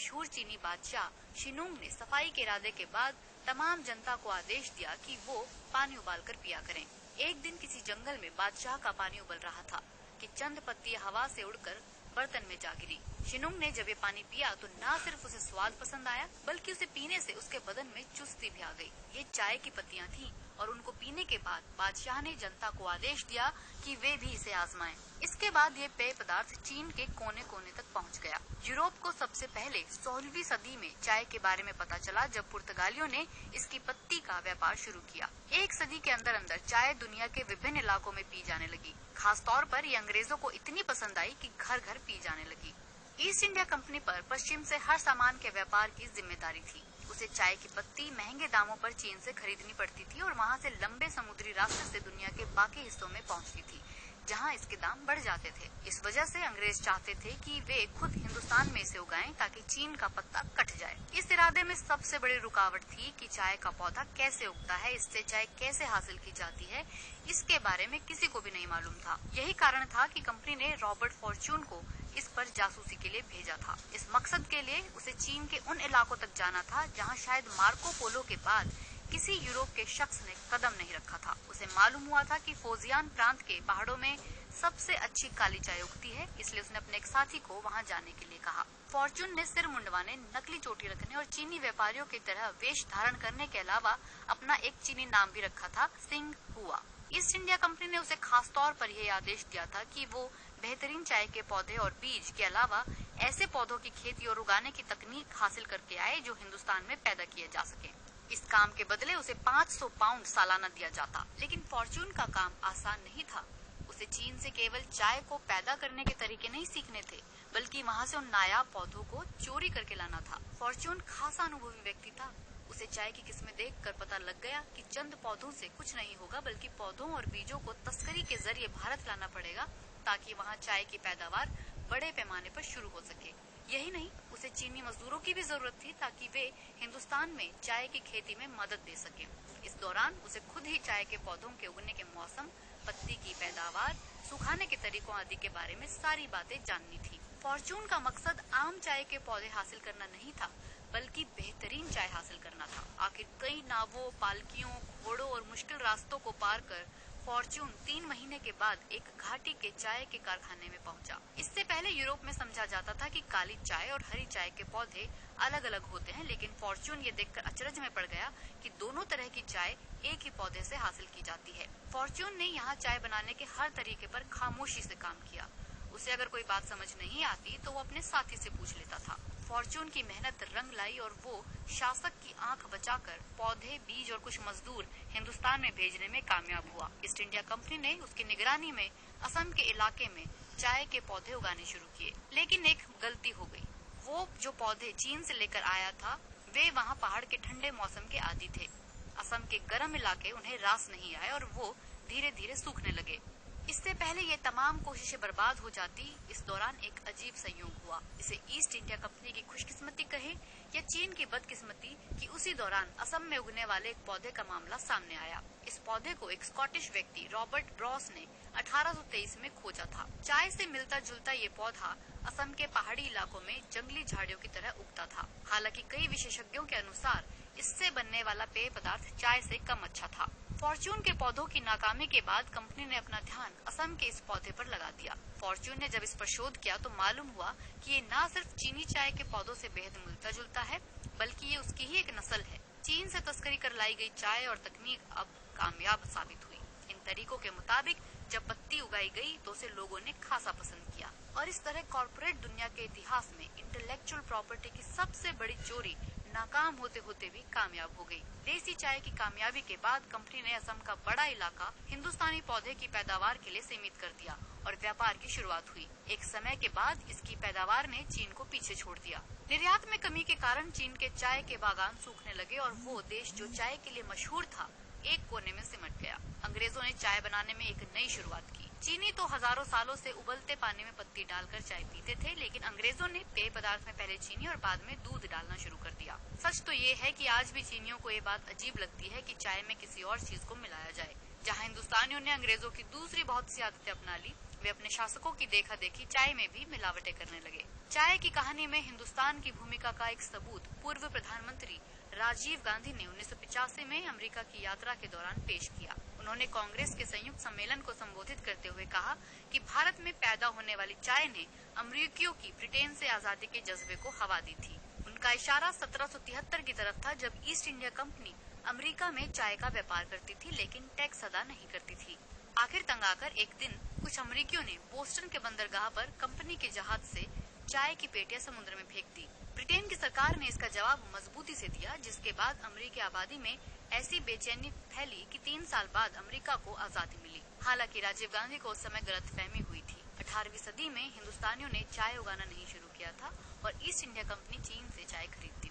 मशहूर चीनी बादशाह शिनूंग ने सफाई के इरादे के बाद तमाम जनता को आदेश दिया कि वो पानी उबालकर पिया करें। एक दिन किसी जंगल में बादशाह का पानी उबल रहा था कि चंद पत्तियां हवा से उड़कर बर्तन में जा गिरी। शिनूंग ने जब ये पानी पिया तो न सिर्फ उसे स्वाद पसंद आया बल्कि उसे पीने से उसके बदन में चुस्ती भी आ गई। ये चाय की पत्तियां थीं और उनको पीने के बाद बादशाह ने जनता को आदेश दिया कि वे भी इसे आजमाएं। इसके बाद ये पेय पदार्थ चीन के कोने कोने तक पहुंच गया। यूरोप को सबसे पहले 16वीं सदी में चाय के बारे में पता चला जब पुर्तगालियों ने इसकी पत्ती का व्यापार शुरू किया। एक सदी के अंदर अंदर चाय दुनिया के विभिन्न इलाकों में पी जाने लगी। खास तौर पर ये अंग्रेजों को इतनी पसंद आई कि घर घर पी जाने लगी। ईस्ट इंडिया कंपनी पर पश्चिम से हर सामान के व्यापार की जिम्मेदारी थी। उसे चाय की पत्ती महंगे दामों पर चीन से खरीदनी पड़ती थी और वहाँ से लंबे समुद्री रास्ते से दुनिया के बाकी हिस्सों में पहुँचती थी जहाँ इसके दाम बढ़ जाते थे। इस वजह से अंग्रेज चाहते थे कि वे खुद हिंदुस्तान में इसे उगाएं ताकि चीन का पत्ता कट जाए। इस इरादे में सबसे बड़ी रुकावट थी कि चाय का पौधा कैसे उगता है, इससे चाय कैसे हासिल की जाती है, इसके बारे में किसी को भी नहीं मालूम था। यही कारण था कि कंपनी ने रॉबर्ट फॉर्च्यून को इस पर जासूसी के लिए भेजा था। इस मकसद के लिए उसे चीन के उन इलाकों तक जाना था जहां शायद मार्को पोलो के बाद किसी यूरोप के शख्स ने कदम नहीं रखा था। उसे मालूम हुआ था कि फोजियान प्रांत के पहाड़ों में सबसे अच्छी काली चाय उगती है, इसलिए उसने अपने एक साथी को वहां जाने के लिए कहा। फॉर्च्यून ने सिर मुंडवाने, नकली चोटी रखने और चीनी व्यापारियों की तरह वेश धारण करने के अलावा अपना एक चीनी नाम भी रखा था, सिंह हुआ। ईस्ट इंडिया कंपनी ने उसे खास तौर पर यह आदेश दिया था कि वो बेहतरीन चाय के पौधे और बीज के अलावा ऐसे पौधों की खेती और उगाने की तकनीक हासिल करके आए जो हिंदुस्तान में पैदा किए जा सके। इस काम के बदले उसे 500 पाउंड सालाना दिया जाता। लेकिन फॉर्च्यून का काम आसान नहीं था। उसे चीन से केवल चाय को पैदा करने के तरीके नहीं सीखने थे बल्कि वहाँ से उन नायाब पौधों को चोरी करके लाना था। फॉर्च्यून खासा अनुभवी व्यक्ति था। उसे चाय की किस्में देखकर पता लग गया कि चंद पौधों से कुछ नहीं होगा बल्कि पौधों और बीजों को तस्करी के जरिए भारत लाना पड़ेगा ताकि वहाँ चाय की पैदावार बड़े पैमाने पर शुरू हो सके। यही नहीं, उसे चीनी मजदूरों की भी जरूरत थी ताकि वे हिंदुस्तान में चाय की खेती में मदद दे सके। इस दौरान उसे खुद ही चाय के पौधों के उगने के मौसम, पत्ती की पैदावार, सुखाने के तरीकों आदि के बारे में सारी बातें जाननी थी। फॉर्च्यून का मकसद आम चाय के पौधे हासिल करना नहीं था बल्कि बेहतरीन चाय हासिल करना था। आखिर कई नावों, पालकियों, घोड़ों और मुश्किल रास्तों को पार कर फॉर्च्यून 3 महीने के बाद एक घाटी के चाय के कारखाने में पहुंचा। इससे पहले यूरोप में समझा जाता था कि काली चाय और हरी चाय के पौधे अलग अलग होते हैं, लेकिन फॉर्च्यून ये देखकर अचरज में पड़ गया कि दोनों तरह की चाय एक ही पौधे से हासिल की जाती है। फॉर्च्यून ने यहाँ चाय बनाने के हर तरीके पर खामोशी से काम किया। उसे अगर कोई बात समझ नहीं आती तो वो अपने साथी से पूछ लेता था। फॉर्च्यून की मेहनत रंग लाई और वो शासक की आंख बचाकर पौधे, बीज और कुछ मजदूर हिंदुस्तान में भेजने में कामयाब हुआ। ईस्ट इंडिया कंपनी ने उसकी निगरानी में असम के इलाके में चाय के पौधे उगाने शुरू किए। लेकिन एक गलती हो गई। वो जो पौधे चीन से लेकर आया था वे वहाँ पहाड़ के ठंडे मौसम के आदी थे। असम के गर्म इलाके उन्हें रास नहीं आए और वो धीरे धीरे सूखने लगे। इससे पहले ये तमाम कोशिशें बर्बाद हो जाती, इस दौरान एक अजीब संयोग हुआ। इसे ईस्ट इंडिया कंपनी की खुशकिस्मती कहे या चीन की बदकिस्मती कि उसी दौरान असम में उगने वाले एक पौधे का मामला सामने आया। इस पौधे को एक स्कॉटिश व्यक्ति रॉबर्ट ब्रॉस ने 1823 में खोजा था। चाय से मिलता जुलता ये पौधा असम के पहाड़ी इलाकों में जंगली झाड़ियों की तरह उगता था। हालांकि कई विशेषज्ञों के अनुसार इससे बनने वाला पेय पदार्थ चाय से कम अच्छा था। फॉर्च्यून के पौधों की नाकामी के बाद कंपनी ने अपना ध्यान असम के इस पौधे पर लगा दिया। फॉर्च्यून ने जब इस पर शोध किया तो मालूम हुआ कि ये न सिर्फ चीनी चाय के पौधों से बेहद मिलता जुलता है बल्कि ये उसकी ही एक नस्ल है। चीन से तस्करी कर लाई गई चाय और तकनीक अब कामयाब साबित हुई। इन तरीकों के मुताबिक जब पत्ती उगाई गई तो उसे लोगों ने खासा पसंद किया और इस तरह कॉर्पोरेट दुनिया के इतिहास में इंटेलेक्चुअल प्रॉपर्टी की सबसे बड़ी चोरी नाकाम होते होते भी कामयाब हो गई। देसी चाय की कामयाबी के बाद कंपनी ने असम का बड़ा इलाका हिंदुस्तानी पौधे की पैदावार के लिए सीमित कर दिया और व्यापार की शुरुआत हुई। एक समय के बाद इसकी पैदावार ने चीन को पीछे छोड़ दिया। निर्यात में कमी के कारण चीन के चाय के बागान सूखने लगे और वो देश जो चाय के लिए मशहूर था एक कोने में सिमट गया। अंग्रेजों ने चाय बनाने में एक नई शुरुआत की। चीनी तो हजारों सालों से उबलते पानी में पत्ती डालकर चाय पीते थे, लेकिन अंग्रेजों ने पेय पदार्थ में पहले चीनी और बाद में दूध डालना शुरू कर दिया। सच तो ये है कि आज भी चीनियों को ये बात अजीब लगती है कि चाय में किसी और चीज को मिलाया जाए। जहाँ हिंदुस्तानियों ने अंग्रेजों की दूसरी बहुत सी आदतें अपना ली, वे अपने शासकों की देखा देखी चाय में भी मिलावटें करने लगे। चाय की कहानी में हिंदुस्तान की भूमिका का एक सबूत पूर्व प्रधानमंत्री राजीव गांधी ने 1985 में अमेरिका की यात्रा के दौरान पेश किया। उन्होंने कांग्रेस के संयुक्त सम्मेलन को संबोधित करते हुए कहा कि भारत में पैदा होने वाली चाय ने अमेरिकियों की ब्रिटेन से आजादी के जज्बे को हवा दी थी। उनका इशारा 1773 की तरफ था, जब ईस्ट इंडिया कंपनी अमेरिका में चाय का व्यापार करती थी लेकिन टैक्स अदा नहीं करती थी। आखिर तंग आकर एक दिन कुछ अमेरिकियों ने बोस्टन के बंदरगाह पर कंपनी के जहाज से चाय की पेटियां समुद्र में फेंक दी। ब्रिटेन की सरकार ने इसका जवाब मजबूती से दिया, जिसके बाद अमेरिकी आबादी में ऐसी बेचैनी फैली कि 3 साल बाद अमेरिका को आजादी मिली। हालांकि राजीव गांधी को उस समय गलतफहमी हुई थी। 18वीं सदी में हिंदुस्तानियों ने चाय उगाना नहीं शुरू किया था और ईस्ट इंडिया कंपनी चीन से चाय खरीदती